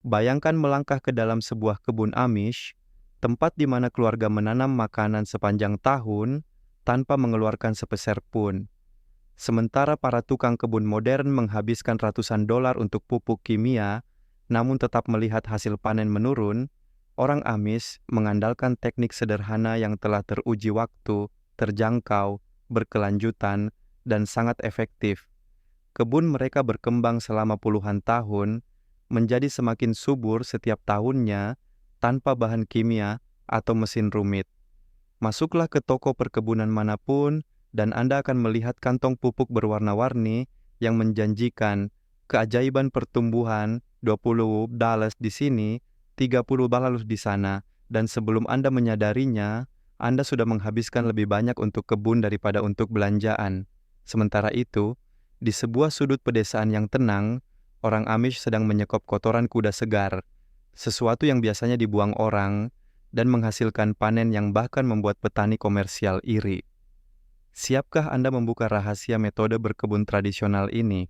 Bayangkan melangkah ke dalam sebuah kebun Amish, tempat di mana keluarga menanam makanan sepanjang tahun tanpa mengeluarkan sepeser pun. Sementara para tukang kebun modern menghabiskan ratusan dolar untuk pupuk kimia, namun tetap melihat hasil panen menurun, orang Amish mengandalkan teknik sederhana yang telah teruji waktu, terjangkau, berkelanjutan, dan sangat efektif. Kebun mereka berkembang selama puluhan tahun, menjadi semakin subur setiap tahunnya tanpa bahan kimia atau mesin rumit. Masuklah ke toko perkebunan manapun, dan Anda akan melihat kantong pupuk berwarna-warni yang menjanjikan keajaiban pertumbuhan $20 di sini, $30 di sana, dan sebelum Anda menyadarinya, Anda sudah menghabiskan lebih banyak untuk kebun daripada untuk belanjaan. Sementara itu, di sebuah sudut pedesaan yang tenang, orang Amish sedang menyekop kotoran kuda segar, sesuatu yang biasanya dibuang orang, dan menghasilkan panen yang bahkan membuat petani komersial iri. Siapkah Anda membuka rahasia metode berkebun tradisional ini?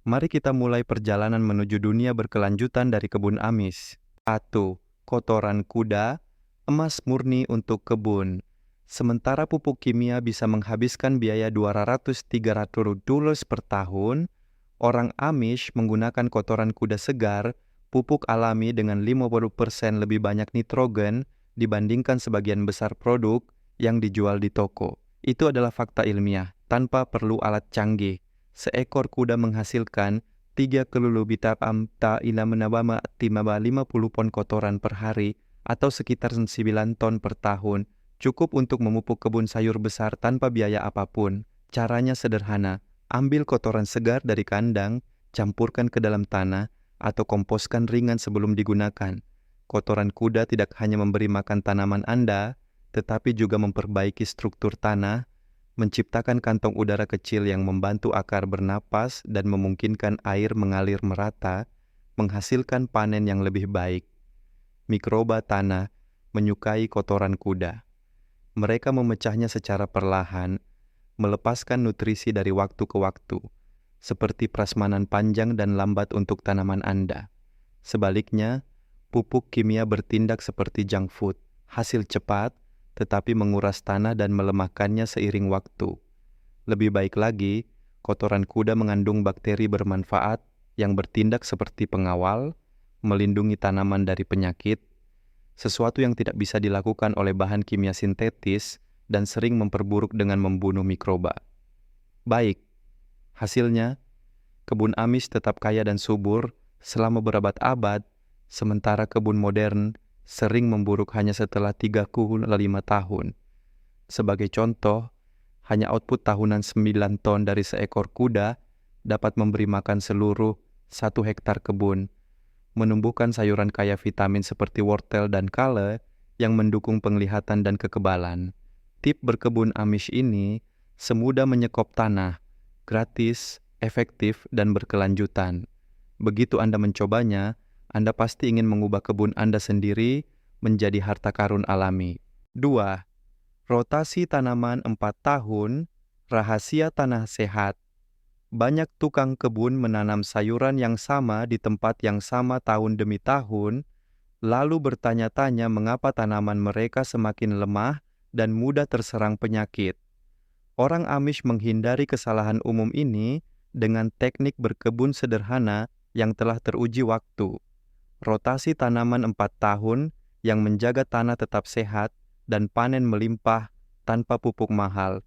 Mari kita mulai perjalanan menuju dunia berkelanjutan dari kebun Amish. 1. Kotoran kuda, emas murni untuk kebun. Sementara pupuk kimia bisa menghabiskan biaya $200-300 per tahun, orang Amish menggunakan kotoran kuda segar, pupuk alami dengan 50% lebih banyak nitrogen dibandingkan sebagian besar produk yang dijual di toko. Itu adalah fakta ilmiah, tanpa perlu alat canggih. Seekor kuda menghasilkan 3 kiloliter amta ila menabama 50 pon kotoran per hari atau sekitar 9 ton per tahun, cukup untuk memupuk kebun sayur besar tanpa biaya apapun. Caranya sederhana, ambil kotoran segar dari kandang, campurkan ke dalam tanah, atau komposkan ringan sebelum digunakan. Kotoran kuda tidak hanya memberi makan tanaman Anda, tetapi juga memperbaiki struktur tanah, menciptakan kantong udara kecil yang membantu akar bernapas dan memungkinkan air mengalir merata, menghasilkan panen yang lebih baik. Mikroba tanah menyukai kotoran kuda. Mereka memecahnya secara perlahan, melepaskan nutrisi dari waktu ke waktu, seperti prasmanan panjang dan lambat untuk tanaman Anda. Sebaliknya, pupuk kimia bertindak seperti junk food, hasil cepat, tetapi menguras tanah dan melemahkannya seiring waktu. Lebih baik lagi, kotoran kuda mengandung bakteri bermanfaat yang bertindak seperti pengawal, melindungi tanaman dari penyakit, sesuatu yang tidak bisa dilakukan oleh bahan kimia sintetis dan sering memperburuk dengan membunuh mikroba. Baik, hasilnya, kebun Amish tetap kaya dan subur selama berabad-abad, sementara kebun modern sering memburuk hanya setelah 3-5 tahun. Sebagai contoh, hanya output tahunan 9 ton dari seekor kuda dapat memberi makan seluruh 1 hektar kebun, menumbuhkan sayuran kaya vitamin seperti wortel dan kale yang mendukung penglihatan dan kekebalan. Tip berkebun Amish ini semudah menyekop tanah, gratis, efektif, dan berkelanjutan. Begitu Anda mencobanya, Anda pasti ingin mengubah kebun Anda sendiri menjadi harta karun alami. 2. Rotasi tanaman 4 tahun, rahasia tanah sehat. Banyak tukang kebun menanam sayuran yang sama di tempat yang sama tahun demi tahun, lalu bertanya-tanya mengapa tanaman mereka semakin lemah dan mudah terserang penyakit. Orang Amish menghindari kesalahan umum ini dengan teknik berkebun sederhana yang telah teruji waktu. Rotasi tanaman 4 tahun yang menjaga tanah tetap sehat dan panen melimpah tanpa pupuk mahal.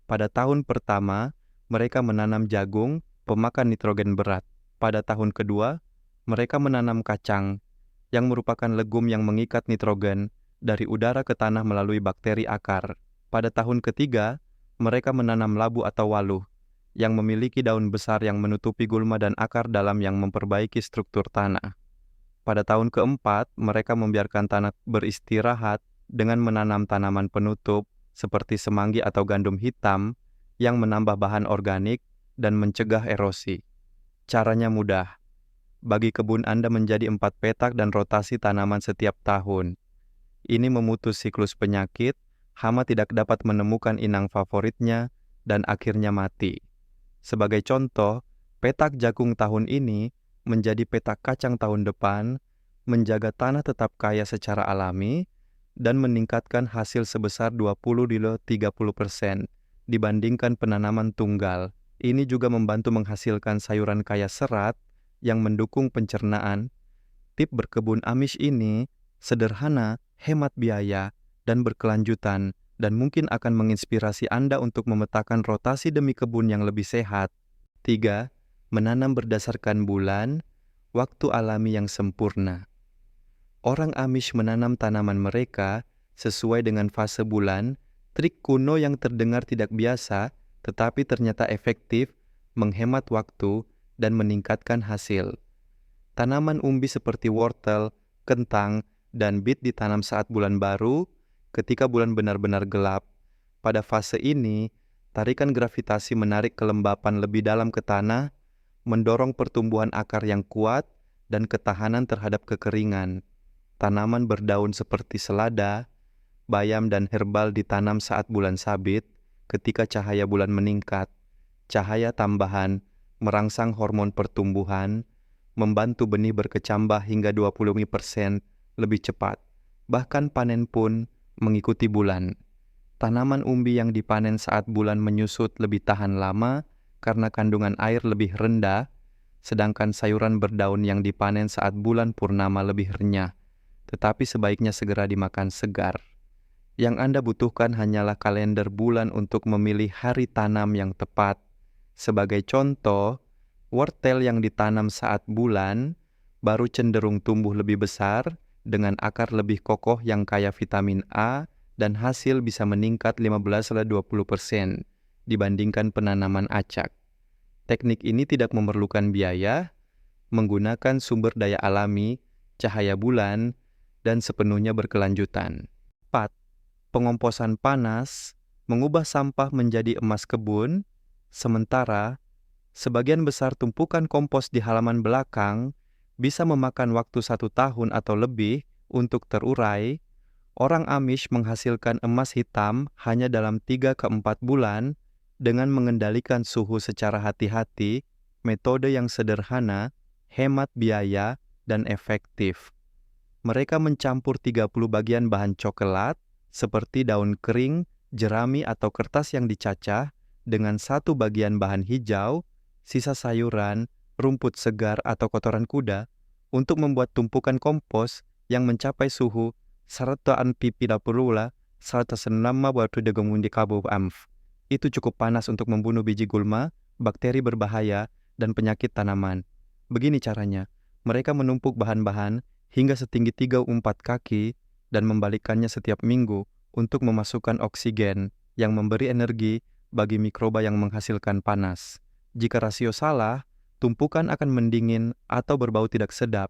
Pada tahun pertama, mereka menanam jagung, pemakan nitrogen berat. Pada tahun kedua, mereka menanam kacang, yang merupakan legum yang mengikat nitrogen dari udara ke tanah melalui bakteri akar. Pada tahun ketiga, mereka menanam labu atau waluh, yang memiliki daun besar yang menutupi gulma dan akar dalam yang memperbaiki struktur tanah. Pada tahun keempat, mereka membiarkan tanah beristirahat dengan menanam tanaman penutup seperti semanggi atau gandum hitam yang menambah bahan organik dan mencegah erosi. Caranya mudah. Bagi kebun Anda menjadi 4 petak dan rotasi tanaman setiap tahun. Ini memutus siklus penyakit, hama tidak dapat menemukan inang favoritnya, dan akhirnya mati. Sebagai contoh, petak jagung tahun ini menjadi peta kacang tahun depan, menjaga tanah tetap kaya secara alami, dan meningkatkan hasil sebesar 20–30% dibandingkan penanaman tunggal. Ini juga membantu menghasilkan sayuran kaya serat yang mendukung pencernaan. Tip berkebun Amish ini sederhana, hemat biaya, dan berkelanjutan, dan mungkin akan menginspirasi Anda untuk memetakan rotasi demi kebun yang lebih sehat. 3. Menanam berdasarkan bulan, waktu alami yang sempurna. Orang Amish menanam tanaman mereka sesuai dengan fase bulan, trik kuno yang terdengar tidak biasa, tetapi ternyata efektif, menghemat waktu, dan meningkatkan hasil. Tanaman umbi seperti wortel, kentang, dan bit ditanam saat bulan baru, ketika bulan benar-benar gelap. Pada fase ini, tarikan gravitasi menarik kelembapan lebih dalam ke tanah, mendorong pertumbuhan akar yang kuat, dan ketahanan terhadap kekeringan. Tanaman berdaun seperti selada, bayam, dan herbal ditanam saat bulan sabit, ketika cahaya bulan meningkat. Cahaya tambahan merangsang hormon pertumbuhan, membantu benih berkecambah hingga 20% lebih cepat. Bahkan panen pun mengikuti bulan. Tanaman umbi yang dipanen saat bulan menyusut lebih tahan lama karena kandungan air lebih rendah, sedangkan sayuran berdaun yang dipanen saat bulan purnama lebih renyah, tetapi sebaiknya segera dimakan segar. Yang Anda butuhkan hanyalah kalender bulan untuk memilih hari tanam yang tepat. Sebagai contoh, wortel yang ditanam saat bulan baru cenderung tumbuh lebih besar dengan akar lebih kokoh yang kaya vitamin A, dan hasil bisa meningkat 15–20% dibandingkan penanaman acak. Teknik ini tidak memerlukan biaya, menggunakan sumber daya alami, cahaya bulan, dan sepenuhnya berkelanjutan. 4. Pengomposan panas mengubah sampah menjadi emas kebun, sementara sebagian besar tumpukan kompos di halaman belakang bisa memakan waktu 1 tahun atau lebih untuk terurai. Orang Amish menghasilkan emas hitam hanya dalam 3–4 bulan dengan mengendalikan suhu secara hati-hati, metode yang sederhana, hemat biaya, dan efektif. Mereka mencampur 30 bagian bahan coklat, seperti daun kering, jerami atau kertas yang dicacah, dengan 1 bagian bahan hijau, sisa sayuran, rumput segar atau kotoran kuda, untuk membuat tumpukan kompos yang mencapai suhu 170°C Itu cukup panas untuk membunuh biji gulma, bakteri berbahaya, dan penyakit tanaman. Begini caranya, mereka menumpuk bahan-bahan hingga setinggi 3–4 kaki dan membalikkannya setiap minggu untuk memasukkan oksigen yang memberi energi bagi mikroba yang menghasilkan panas. Jika rasio salah, tumpukan akan mendingin atau berbau tidak sedap.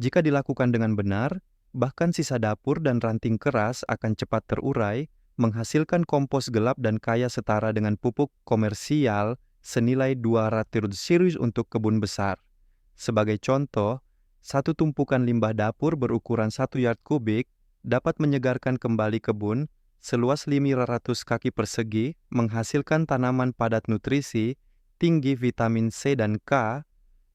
Jika dilakukan dengan benar, bahkan sisa dapur dan ranting keras akan cepat terurai, menghasilkan kompos gelap dan kaya setara dengan pupuk komersial senilai 200 series untuk kebun besar. Sebagai contoh, 1 tumpukan limbah dapur berukuran 1 yard kubik dapat menyegarkan kembali kebun seluas 500 kaki persegi, menghasilkan tanaman padat nutrisi, tinggi vitamin C dan K.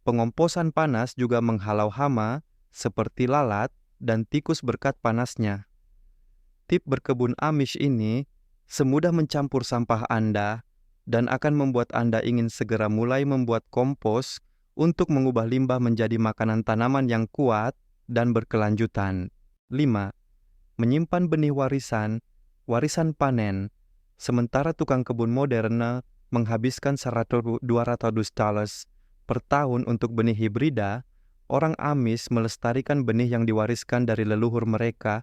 Pengomposan panas juga menghalau hama seperti lalat dan tikus berkat panasnya. Tip berkebun Amish ini semudah mencampur sampah Anda dan akan membuat Anda ingin segera mulai membuat kompos untuk mengubah limbah menjadi makanan tanaman yang kuat dan berkelanjutan. 5. Menyimpan benih warisan panen. Sementara tukang kebun modern menghabiskan $200 per tahun untuk benih hibrida, orang Amish melestarikan benih yang diwariskan dari leluhur mereka,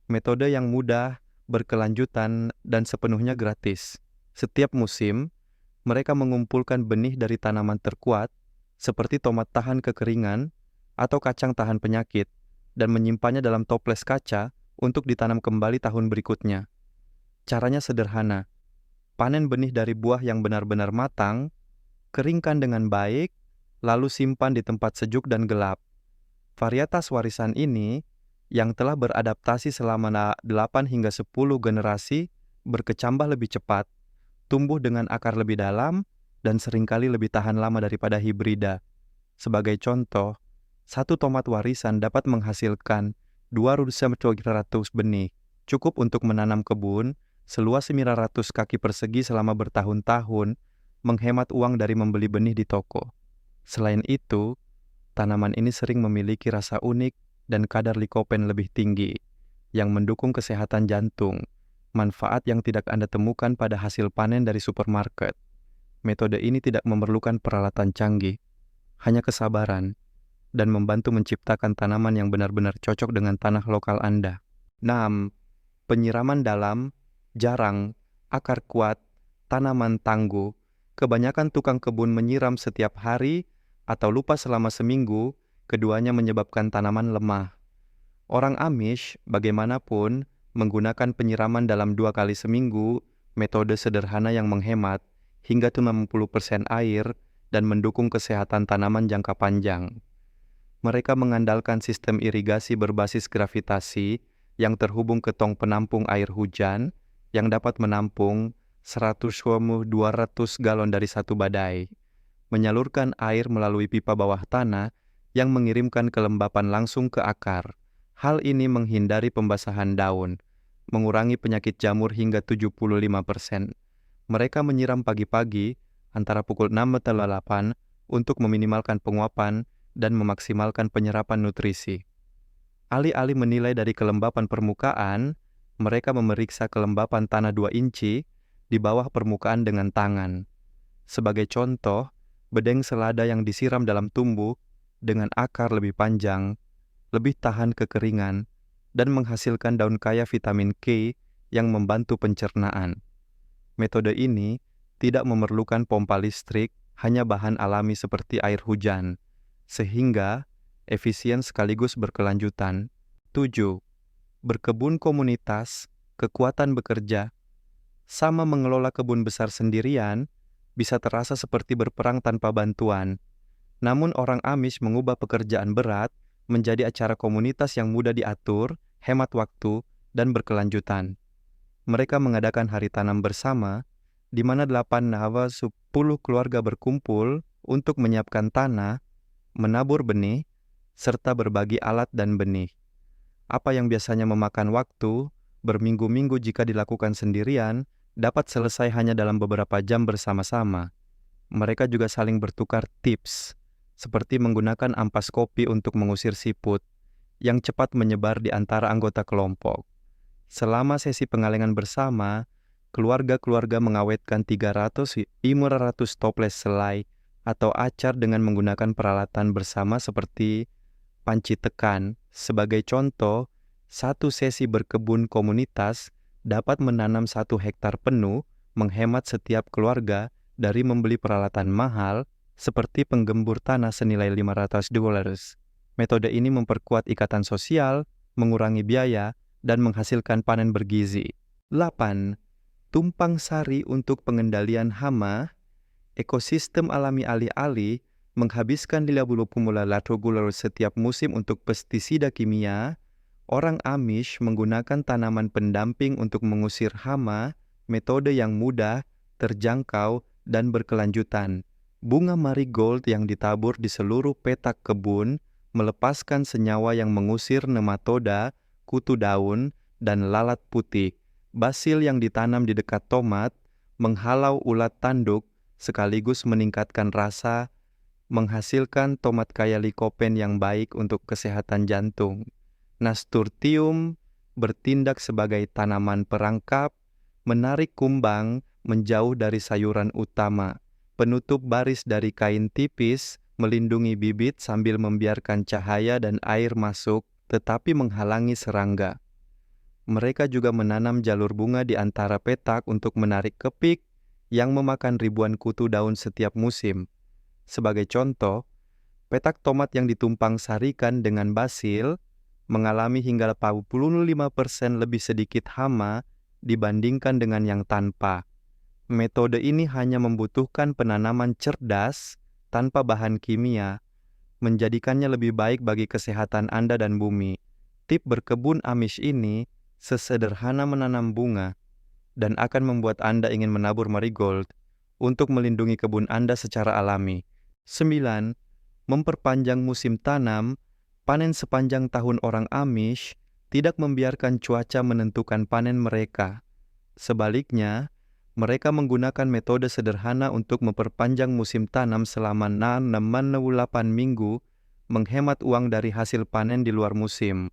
metode yang mudah, berkelanjutan, dan sepenuhnya gratis. Setiap musim, mereka mengumpulkan benih dari tanaman terkuat, seperti tomat tahan kekeringan atau kacang tahan penyakit, dan menyimpannya dalam toples kaca untuk ditanam kembali tahun berikutnya. Caranya sederhana. Panen benih dari buah yang benar-benar matang, keringkan dengan baik, lalu simpan di tempat sejuk dan gelap. Varietas warisan ini, yang telah beradaptasi selama 8 hingga 10 generasi, berkecambah lebih cepat, tumbuh dengan akar lebih dalam, dan seringkali lebih tahan lama daripada hibrida. Sebagai contoh, satu tomat warisan dapat menghasilkan 200 benih, cukup untuk menanam kebun seluas 900 kaki persegi selama bertahun-tahun, menghemat uang dari membeli benih di toko. Selain itu, tanaman ini sering memiliki rasa unik dan kadar likopen lebih tinggi, yang mendukung kesehatan jantung, manfaat yang tidak Anda temukan pada hasil panen dari supermarket. Metode ini tidak memerlukan peralatan canggih, hanya kesabaran, dan membantu menciptakan tanaman yang benar-benar cocok dengan tanah lokal Anda. 6. Penyiraman dalam, jarang, akar kuat, tanaman tangguh. Kebanyakan tukang kebun menyiram setiap hari atau lupa selama seminggu, keduanya menyebabkan tanaman lemah. Orang Amish, bagaimanapun, menggunakan penyiraman dalam 2 kali seminggu, metode sederhana yang menghemat hingga 90% air dan mendukung kesehatan tanaman jangka panjang. Mereka mengandalkan sistem irigasi berbasis gravitasi yang terhubung ke tong penampung air hujan yang dapat menampung 100-200 galon dari satu badai, menyalurkan air melalui pipa bawah tanah yang mengirimkan kelembapan langsung ke akar. Hal ini menghindari pembasahan daun, mengurangi penyakit jamur hingga 75%. Mereka menyiram pagi-pagi antara pukul 6 atau 8 untuk meminimalkan penguapan dan memaksimalkan penyerapan nutrisi. Alih-alih menilai dari kelembapan permukaan, mereka memeriksa kelembapan tanah 2 inci di bawah permukaan dengan tangan. Sebagai contoh, bedeng selada yang disiram dalam tumbuh dengan akar lebih panjang, lebih tahan kekeringan, dan menghasilkan daun kaya vitamin K yang membantu pencernaan. Metode ini tidak memerlukan pompa listrik, hanya bahan alami seperti air hujan, sehingga efisien sekaligus berkelanjutan. 7. Berkebun komunitas, kekuatan bekerja. Sama mengelola kebun besar sendirian, bisa terasa seperti berperang tanpa bantuan. Namun orang Amish mengubah pekerjaan berat menjadi acara komunitas yang mudah diatur, hemat waktu, dan berkelanjutan. Mereka mengadakan hari tanam bersama, di mana 8 nawa 10 keluarga berkumpul untuk menyiapkan tanah, menabur benih, serta berbagi alat dan benih. Apa yang biasanya memakan waktu, berminggu-minggu jika dilakukan sendirian, dapat selesai hanya dalam beberapa jam bersama-sama. Mereka juga saling bertukar tips, seperti menggunakan ampas kopi untuk mengusir siput, yang cepat menyebar di antara anggota kelompok. Selama sesi pengalengan bersama, keluarga-keluarga mengawetkan 300-500 toples selai atau acar dengan menggunakan peralatan bersama seperti panci tekan. Sebagai contoh, satu sesi berkebun komunitas dapat menanam 1 hektar penuh, menghemat setiap keluarga dari membeli peralatan mahal seperti penggembur tanah senilai $500. Metode ini memperkuat ikatan sosial, mengurangi biaya, dan menghasilkan panen bergizi. 8. Tumpang sari untuk pengendalian hama. Ekosistem alami alih-alih menghabiskan 50 $100 setiap musim untuk pestisida kimia. Orang Amish menggunakan tanaman pendamping untuk mengusir hama, metode yang mudah, terjangkau, dan berkelanjutan. Bunga marigold yang ditabur di seluruh petak kebun melepaskan senyawa yang mengusir nematoda, kutu daun, dan lalat putih. Basil yang ditanam di dekat tomat menghalau ulat tanduk sekaligus meningkatkan rasa, menghasilkan tomat kaya likopen yang baik untuk kesehatan jantung. Nasturtium bertindak sebagai tanaman perangkap, menarik kumbang menjauh dari sayuran utama. Penutup baris dari kain tipis melindungi bibit sambil membiarkan cahaya dan air masuk, tetapi menghalangi serangga. Mereka juga menanam jalur bunga di antara petak untuk menarik kepik yang memakan ribuan kutu daun setiap musim. Sebagai contoh, petak tomat yang ditumpang sarikan dengan basil mengalami hingga 85% lebih sedikit hama dibandingkan dengan yang tanpa. Metode ini hanya membutuhkan penanaman cerdas tanpa bahan kimia, menjadikannya lebih baik bagi kesehatan Anda dan bumi. Tip berkebun Amish ini sesederhana menanam bunga, dan akan membuat Anda ingin menabur marigold untuk melindungi kebun Anda secara alami. 9. memperpanjang musim tanam, panen sepanjang tahun orang Amish tidak membiarkan cuaca menentukan panen mereka. Sebaliknya, mereka menggunakan metode sederhana untuk memperpanjang musim tanam selama 68 minggu, menghemat uang dari hasil panen di luar musim.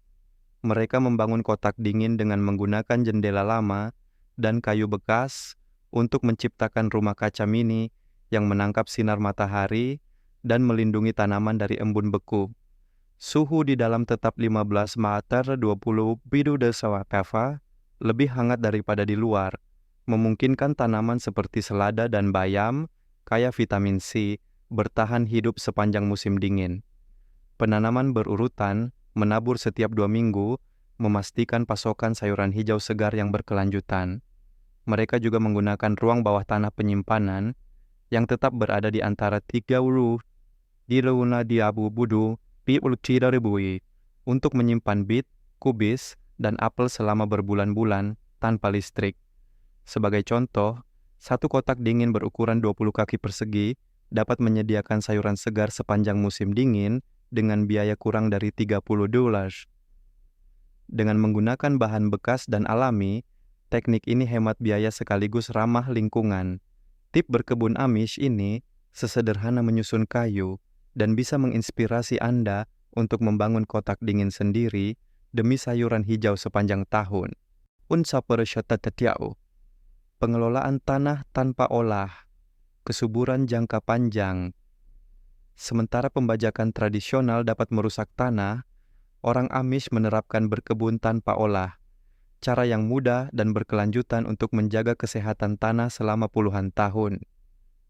Mereka membangun kotak dingin dengan menggunakan jendela lama dan kayu bekas untuk menciptakan rumah kaca mini yang menangkap sinar matahari dan melindungi tanaman dari embun beku. Suhu di dalam tetap 15 meter 20 bidu desawatava, lebih hangat daripada di luar, memungkinkan tanaman seperti selada dan bayam, kaya vitamin C, bertahan hidup sepanjang musim dingin. Penanaman berurutan, menabur setiap 2 minggu, memastikan pasokan sayuran hijau segar yang berkelanjutan. Mereka juga menggunakan ruang bawah tanah penyimpanan yang tetap berada di antara 30 di Luna di Abu Budu, Pi untuk menyimpan bit, kubis, dan apel selama berbulan-bulan tanpa listrik. Sebagai contoh, satu kotak dingin berukuran 20 kaki persegi dapat menyediakan sayuran segar sepanjang musim dingin dengan biaya kurang dari $30. Dengan menggunakan bahan bekas dan alami, teknik ini hemat biaya sekaligus ramah lingkungan. Tip berkebun Amish ini sesederhana menyusun kayu dan bisa menginspirasi Anda untuk membangun kotak dingin sendiri demi sayuran hijau sepanjang tahun. Unsa persyatatatiyao. Pengelolaan tanah tanpa olah, kesuburan jangka panjang. Sementara pembajakan tradisional dapat merusak tanah, orang Amish menerapkan berkebun tanpa olah, cara yang mudah dan berkelanjutan untuk menjaga kesehatan tanah selama puluhan tahun.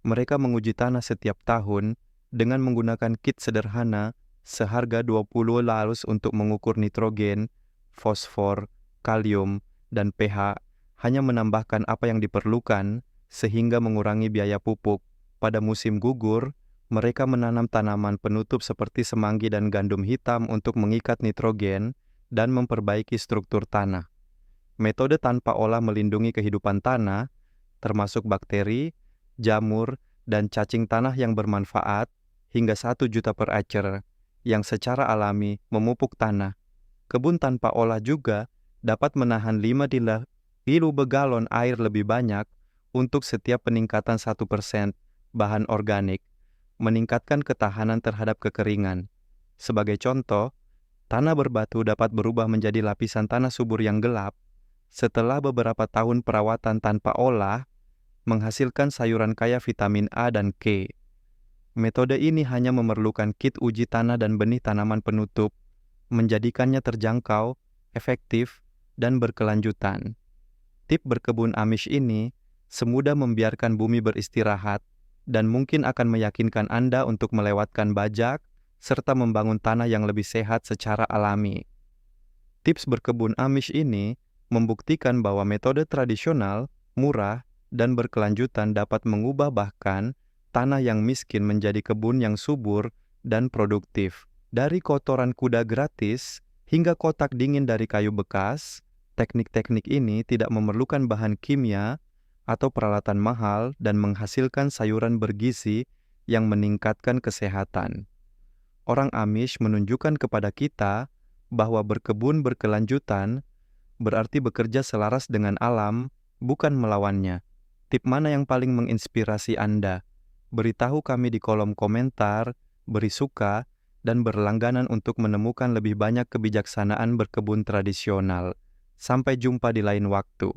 Mereka menguji tanah setiap tahun dengan menggunakan kit sederhana seharga $20 untuk mengukur nitrogen, fosfor, kalium, dan pH, hanya menambahkan apa yang diperlukan sehingga mengurangi biaya pupuk. Pada musim gugur, mereka menanam tanaman penutup seperti semanggi dan gandum hitam untuk mengikat nitrogen dan memperbaiki struktur tanah. Metode tanpa olah melindungi kehidupan tanah, termasuk bakteri, jamur, dan cacing tanah yang bermanfaat hingga 1 juta per acre, yang secara alami memupuk tanah. Kebun tanpa olah juga dapat menahan 5 kilo galon air lebih banyak untuk setiap peningkatan 1% bahan organik, meningkatkan ketahanan terhadap kekeringan. Sebagai contoh, tanah berbatu dapat berubah menjadi lapisan tanah subur yang gelap setelah beberapa tahun perawatan tanpa olah, menghasilkan sayuran kaya vitamin A dan K. Metode ini hanya memerlukan kit uji tanah dan benih tanaman penutup, menjadikannya terjangkau, efektif, dan berkelanjutan. Tip berkebun Amish ini semudah membiarkan bumi beristirahat dan mungkin akan meyakinkan Anda untuk melewatkan bajak serta membangun tanah yang lebih sehat secara alami. Tips berkebun Amish ini membuktikan bahwa metode tradisional, murah, dan berkelanjutan dapat mengubah bahkan tanah yang miskin menjadi kebun yang subur dan produktif. Dari kotoran kuda gratis hingga kotak dingin dari kayu bekas, teknik-teknik ini tidak memerlukan bahan kimia atau peralatan mahal dan menghasilkan sayuran bergizi yang meningkatkan kesehatan. Orang Amish menunjukkan kepada kita bahwa berkebun berkelanjutan berarti bekerja selaras dengan alam, bukan melawannya. Tip mana yang paling menginspirasi Anda? Beritahu kami di kolom komentar, beri suka, dan berlangganan untuk menemukan lebih banyak kebijaksanaan berkebun tradisional. Sampai jumpa di lain waktu.